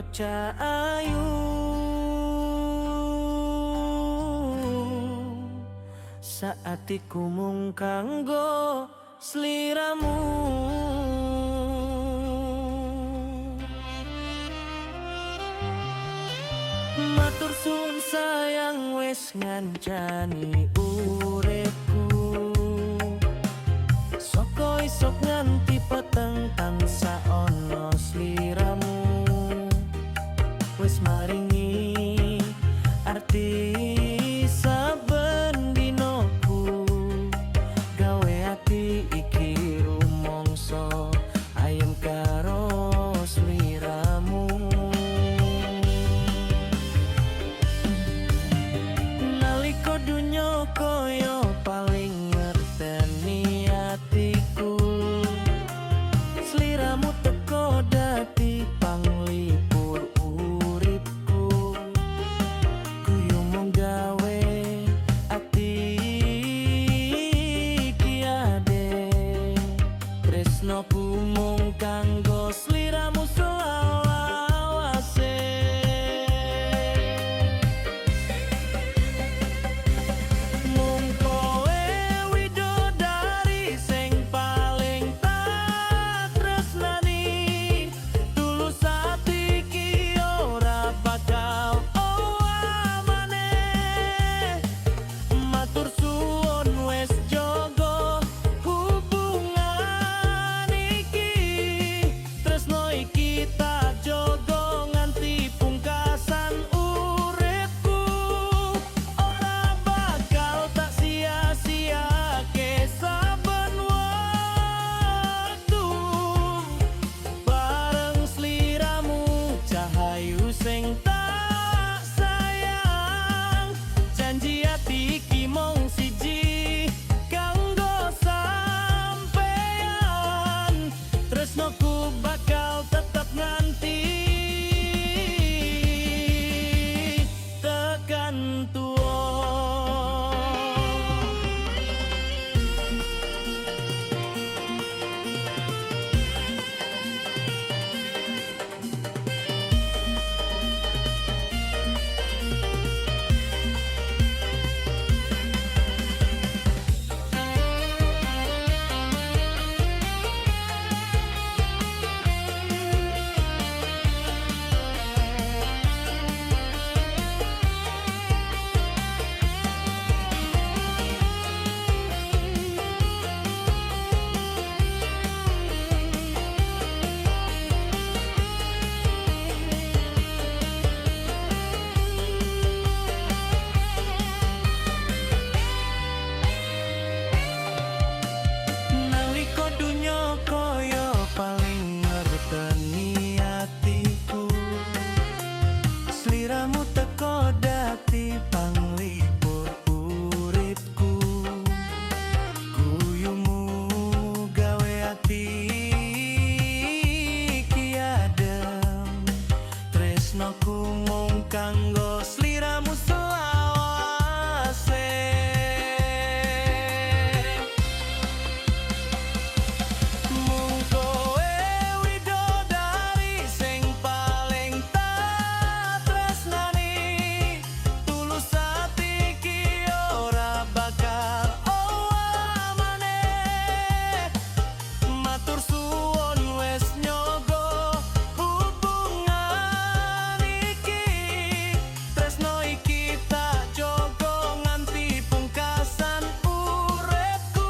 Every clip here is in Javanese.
Cak ayu saatiku mung kanggo sliramu. Matur suwun sayang wis ngancani uripku, saka isok nganti peteng tansah ana sliramu. Wis maringi arti saben dinoku, gawe ati iki rumangsa ayem karo sliramu. Nalika dunya kaya paling ngerteni atiku, sliramu teko dadi panglipur uripku. Guyu mung gawe ati iki ade, tresnoku mung kanggo sliramu selawase. Mung kowe widodari sing paling tak tresnani, tulus ati iki ora bakal owah maneh. Matur suwun wis jaga hubungan iki, tresno iki tak jaga nganti pungkasan uripku. Ora bakal tak sia-siake saben waktu bareng sliramu, cahayu sing tak sayang. Janji ati iki mung siji kanggo sampeyan, tresnoku bakal tetep nganti tekan tuwa. Nalika dunya kaya paling ngerteni atiku, sliramu teko dadi panglipur uripku. Guyumu gawe ati iki adem, tresnoku mung kanggo sliramu selawase. Mung kowe widodari sing paling tak tresnani, tulus ati iki ora bakal owah maneh. Matur suwun wis nyogo hubungan iki, tresno iki tak jaga nganti pungkasan uripku.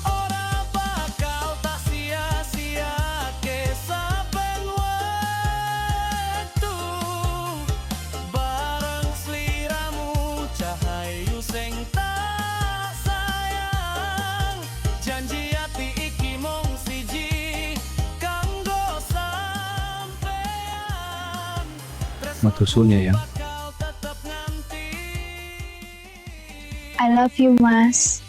Ora bakal tak sia-siake saben wektu bareng sliramu, cahayu sing tak sayang. Janji ati iki mung siji kanggo sampeyan, Matur suwun ya, Yang. bakal tetep nganti. I love you, Mas.